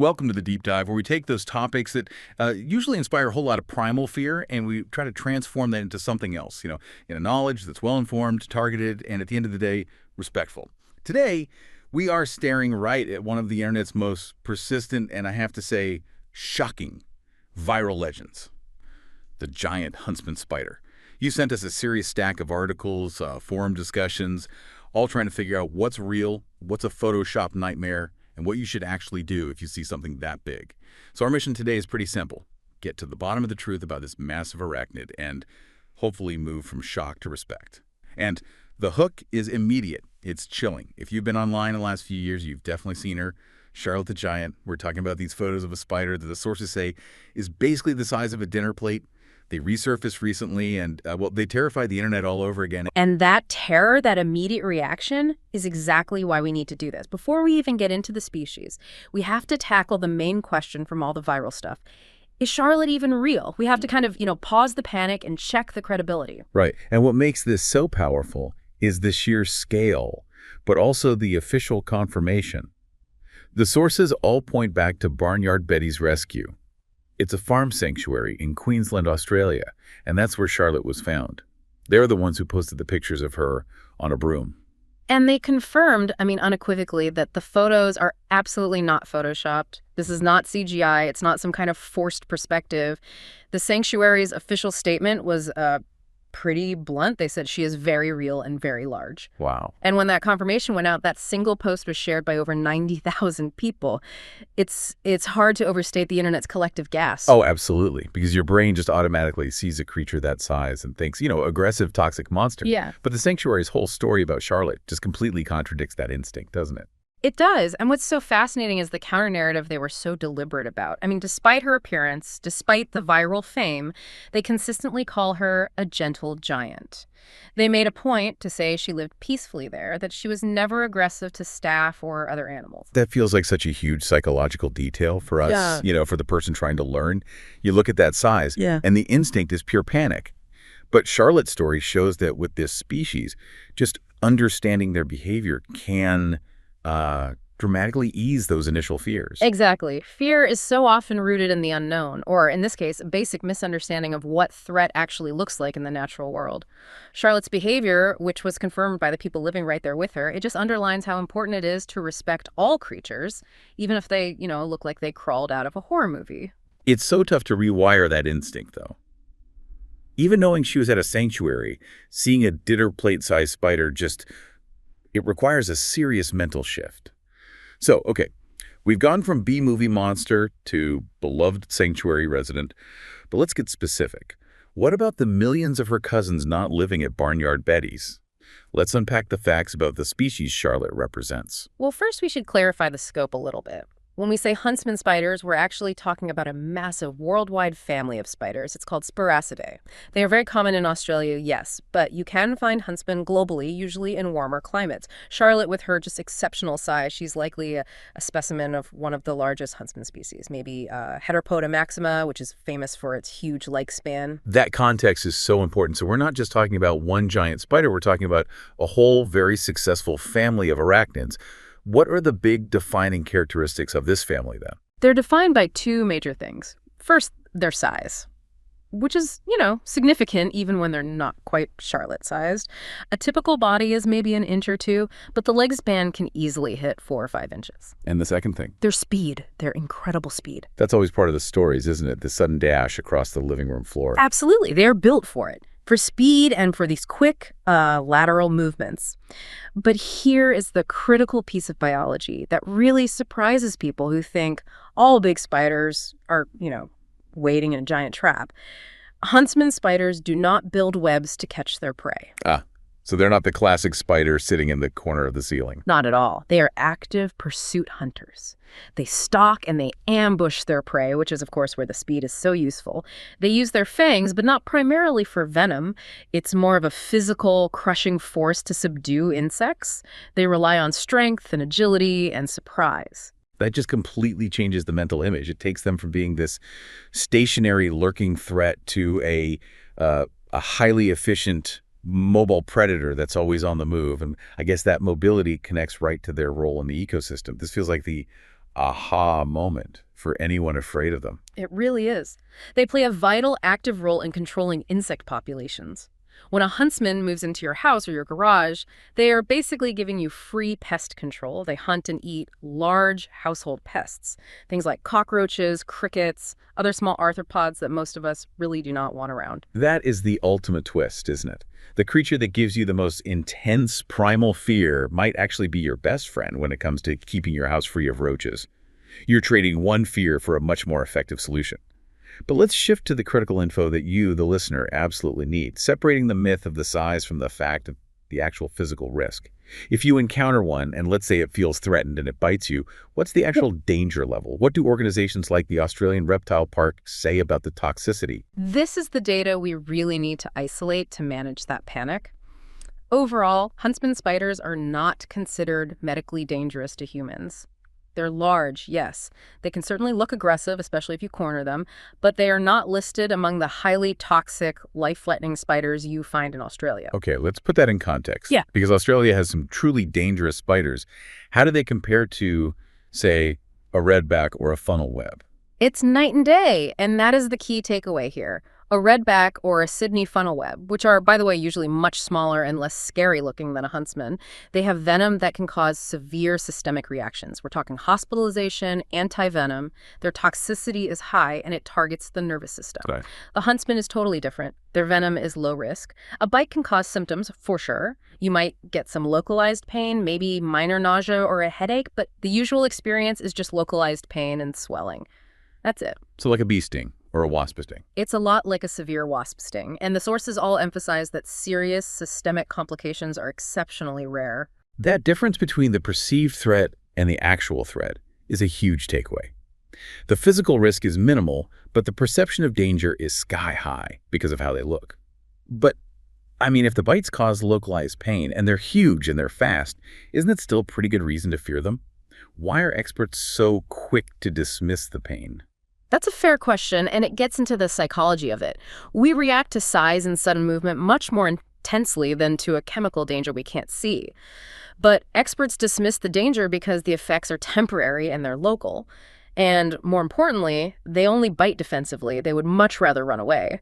Welcome to the Deep Dive, where we take those topics that usually inspire a whole lot of primal fear, and we try to transform that into something else, in a knowledge that's well-informed, targeted, and at the end of the day, respectful. Today, we are staring right at one of the internet's most persistent and, I have to say, shocking viral legends, the giant huntsman spider. You sent us a serious stack of articles, forum discussions, all trying to figure out what's real, what's a Photoshop nightmare, and what you should actually do if you see something that big. So our mission today is pretty simple. Get to the bottom of the truth about this massive arachnid and hopefully move from shock to respect. And the hook is immediate. It's chilling. If you've been online in the last few years, you've definitely seen her. Charlotte the Giant. We're talking about these photos of a spider that the sources say is basically the size of a dinner plate. They resurfaced recently, and they terrified the internet all over again. And that terror, that immediate reaction, is exactly why we need to do this. Before we even get into the species, we have to tackle the main question from all the viral stuff. Is Charlotte even real? We have to kind of, pause the panic and check the credibility. Right. And what makes this so powerful is the sheer scale, but also the official confirmation. The sources all point back to Barnyard Betty's rescue. It's a farm sanctuary in Queensland, Australia, and that's where Charlotte was found. They're the ones who posted the pictures of her on a broom. And they confirmed, unequivocally, that the photos are absolutely not photoshopped. This is not CGI. It's not some kind of forced perspective. The sanctuary's official statement was pretty blunt. They said she is very real and very large. Wow. And when that confirmation went out, that single post was shared by over 90,000 people. It's hard to overstate the internet's collective gasp. Oh, absolutely. Because your brain just automatically sees a creature that size and thinks, aggressive, toxic monster. Yeah. But the sanctuary's whole story about Charlotte just completely contradicts that instinct, doesn't it? It does. And what's so fascinating is the counter-narrative they were so deliberate about. Despite her appearance, despite the viral fame, they consistently call her a gentle giant. They made a point to say she lived peacefully there, that she was never aggressive to staff or other animals. That feels like such a huge psychological detail for us, for the person trying to learn. You look at that size, and the instinct is pure panic. But Charlotte's story shows that with this species, just understanding their behavior can dramatically ease those initial fears. Exactly. Fear is so often rooted in the unknown, or in this case, a basic misunderstanding of what threat actually looks like in the natural world. Charlotte's behavior, which was confirmed by the people living right there with her, it just underlines how important it is to respect all creatures, even if they, look like they crawled out of a horror movie. It's so tough to rewire that instinct, though. Even knowing she was at a sanctuary, seeing a dinner plate-sized spider it requires a serious mental shift. So, okay, we've gone from B-movie monster to beloved sanctuary resident, but let's get specific. What about the millions of her cousins not living at Barnyard Betty's? Let's unpack the facts about the species Charlotte represents. Well, first we should clarify the scope a little bit. When we say huntsman spiders, we're actually talking about a massive worldwide family of spiders. It's called Spiracidae. They are very common in Australia, yes, but you can find huntsmen globally, usually in warmer climates. Charlotte, with her just exceptional size, she's likely a specimen of one of the largest huntsman species, maybe Heteropoda maxima, which is famous for its huge leg span. That context is so important. So we're not just talking about one giant spider, we're talking about a whole very successful family of arachnids. What are the big defining characteristics of this family, then? They're defined by two major things. First, their size, which is, significant even when they're not quite Charlotte-sized. A typical body is maybe an inch or two, but the leg span can easily hit 4 or 5 inches. And the second thing? Their speed, their incredible speed. That's always part of the stories, isn't it? The sudden dash across the living room floor. Absolutely. They're built for it. For speed and for these quick lateral movements. But here is the critical piece of biology that really surprises people who think all big spiders are, waiting in a giant trap. Huntsman spiders do not build webs to catch their prey. So they're not the classic spider sitting in the corner of the ceiling. Not at all. They are active pursuit hunters. They stalk and they ambush their prey, which is, of course, where the speed is so useful. They use their fangs, but not primarily for venom. It's more of a physical, crushing force to subdue insects. They rely on strength and agility and surprise. That just completely changes the mental image. It takes them from being this stationary, lurking threat to a highly efficient mobile predator that's always on the move. And I guess that mobility connects right to their role in the ecosystem. This feels like the aha moment for anyone afraid of them. It really is. They play a vital, active role in controlling insect populations. When a huntsman moves into your house or your garage, they are basically giving you free pest control. They hunt and eat large household pests, things like cockroaches, crickets, other small arthropods that most of us really do not want around. That is the ultimate twist, isn't it? The creature that gives you the most intense primal fear might actually be your best friend when it comes to keeping your house free of roaches. You're trading one fear for a much more effective solution. But let's shift to the critical info that you, the listener, absolutely need, separating the myth of the size from the fact of the actual physical risk. If you encounter one, and let's say it feels threatened and it bites you, what's the actual danger level? What do organizations like the Australian Reptile Park say about the toxicity? This is the data we really need to isolate to manage that panic. Overall, huntsman spiders are not considered medically dangerous to humans. They're large, yes. They can certainly look aggressive, especially if you corner them, but they are not listed among the highly toxic, life-threatening spiders you find in Australia. Okay, let's put that in context. Yeah. Because Australia has some truly dangerous spiders. How do they compare to, say, a redback or a funnel web? It's night and day, and that is the key takeaway here. A redback or a Sydney funnel web, which are, by the way, usually much smaller and less scary looking than a huntsman, they have venom that can cause severe systemic reactions. We're talking hospitalization, anti-venom. Their toxicity is high, and it targets the nervous system. Right. The huntsman is totally different. Their venom is low risk. A bite can cause symptoms, for sure. You might get some localized pain, maybe minor nausea or a headache, but the usual experience is just localized pain and swelling. That's it. So like a bee sting or a wasp sting. It's a lot like a severe wasp sting, and the sources all emphasize that serious systemic complications are exceptionally rare. That difference between the perceived threat and the actual threat is a huge takeaway. The physical risk is minimal, but the perception of danger is sky high because of how they look. But, I mean, if the bites cause localized pain and they're huge and they're fast, isn't it still pretty good reason to fear them? Why are experts so quick to dismiss the pain? That's a fair question, and it gets into the psychology of it. We react to size and sudden movement much more intensely than to a chemical danger we can't see. But experts dismiss the danger because the effects are temporary and they're local. And more importantly, they only bite defensively. They would much rather run away.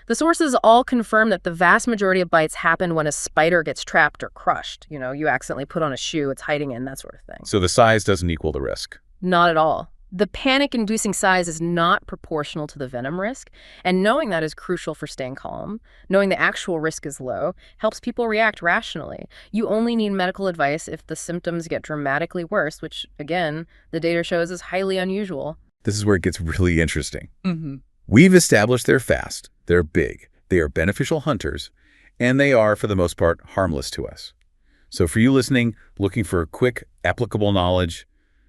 The sources all confirm that the vast majority of bites happen when a spider gets trapped or crushed. You know, you accidentally put on a shoe, it's hiding in, that sort of thing. So the size doesn't equal the risk? Not at all. The panic-inducing size is not proportional to the venom risk, and knowing that is crucial for staying calm. Knowing the actual risk is low helps people react rationally. You only need medical advice if the symptoms get dramatically worse, which, again, the data shows is highly unusual. This is where it gets really interesting. Mm-hmm. We've established they're fast, they're big, they are beneficial hunters, and they are, for the most part, harmless to us. So for you listening, looking for quick, applicable knowledge,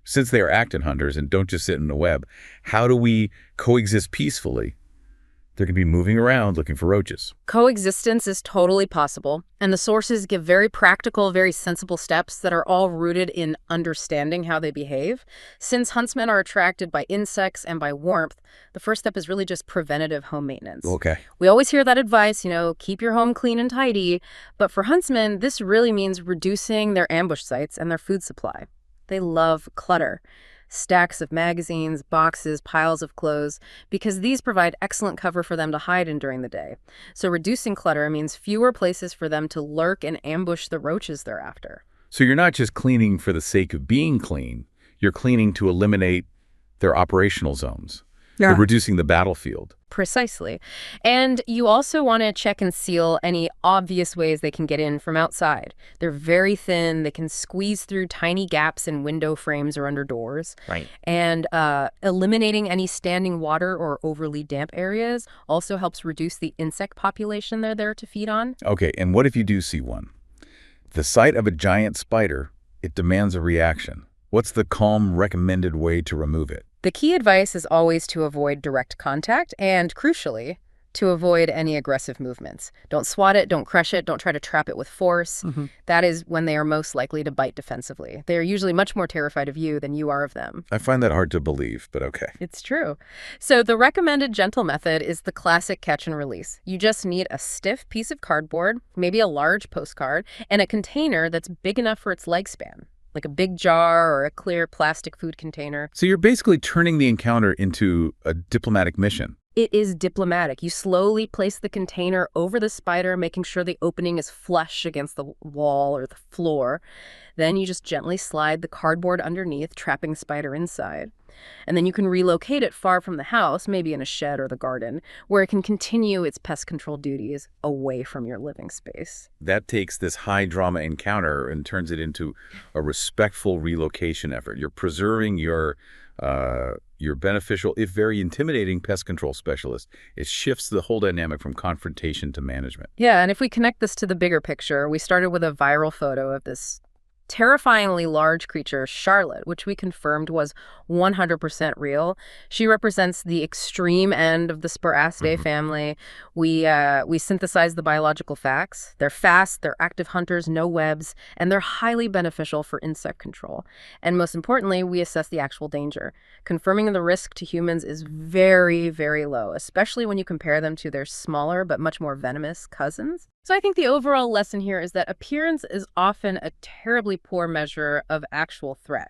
since they are active hunters and don't just sit in the web, how do we coexist peacefully? They're going to be moving around looking for roaches. Coexistence is totally possible, and the sources give very practical, very sensible steps that are all rooted in understanding how they behave. Since huntsmen are attracted by insects and by warmth, the first step is really just preventative home maintenance. Okay. We always hear that advice, keep your home clean and tidy, but for huntsmen, this really means reducing their ambush sites and their food supply. They love clutter. Stacks of magazines, boxes, piles of clothes, because these provide excellent cover for them to hide in during the day. So reducing clutter means fewer places for them to lurk and ambush the roaches they're after. So you're not just cleaning for the sake of being clean, you're cleaning to eliminate their operational zones. Yeah. You're reducing the battlefield. Precisely. And you also want to check and seal any obvious ways they can get in from outside. They're very thin. They can squeeze through tiny gaps in window frames or under doors. Right. And eliminating any standing water or overly damp areas also helps reduce the insect population they're there to feed on. Okay, and what if you do see one? The sight of a giant spider, it demands a reaction. What's the calm, recommended way to remove it? The key advice is always to avoid direct contact and, crucially, to avoid any aggressive movements. Don't swat it, don't crush it, don't try to trap it with force. Mm-hmm. That is when they are most likely to bite defensively. They are usually much more terrified of you than you are of them. I find that hard to believe, but okay. It's true. So the recommended gentle method is the classic catch and release. You just need a stiff piece of cardboard, maybe a large postcard, and a container that's big enough for its leg span. like a big jar or a clear plastic food container. So you're basically turning the encounter into a diplomatic mission. It is diplomatic. You slowly place the container over the spider, making sure the opening is flush against the wall or the floor. Then you just gently slide the cardboard underneath, trapping the spider inside. And then you can relocate it far from the house, maybe in a shed or the garden, where it can continue its pest control duties away from your living space. That takes this high drama encounter and turns it into a respectful relocation effort. You're preserving your beneficial, if very intimidating, pest control specialist. It shifts the whole dynamic from confrontation to management. Yeah, and if we connect this to the bigger picture, we started with a viral photo of this terrifyingly large creature, Charlotte, which we confirmed was 100% real. She represents the extreme end of the Spiracidae family. We synthesized the biological facts. They're fast, they're active hunters, no webs, and they're highly beneficial for insect control. And most importantly, we assess the actual danger. Confirming the risk to humans is very, very low, especially when you compare them to their smaller but much more venomous cousins. So I think the overall lesson here is that appearance is often a terribly poor measure of actual threat.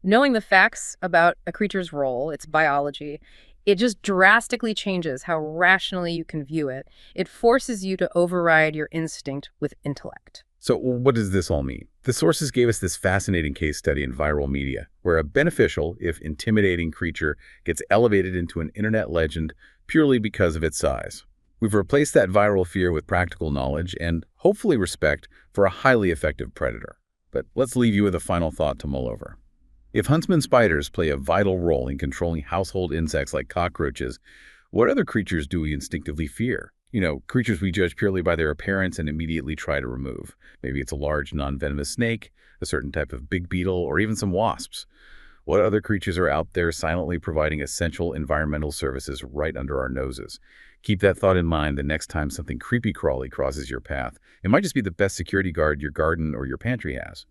Knowing the facts about a creature's role, its biology, it just drastically changes how rationally you can view it. It forces you to override your instinct with intellect. So what does this all mean? The sources gave us this fascinating case study in viral media, where a beneficial, if intimidating creature gets elevated into an internet legend purely because of its size. We've replaced that viral fear with practical knowledge and, hopefully, respect for a highly effective predator. But let's leave you with a final thought to mull over. If huntsman spiders play a vital role in controlling household insects like cockroaches, what other creatures do we instinctively fear? Creatures we judge purely by their appearance and immediately try to remove. Maybe it's a large non-venomous snake, a certain type of big beetle, or even some wasps. What other creatures are out there silently providing essential environmental services right under our noses? Keep that thought in mind the next time something creepy-crawly crosses your path. It might just be the best security guard your garden or your pantry has.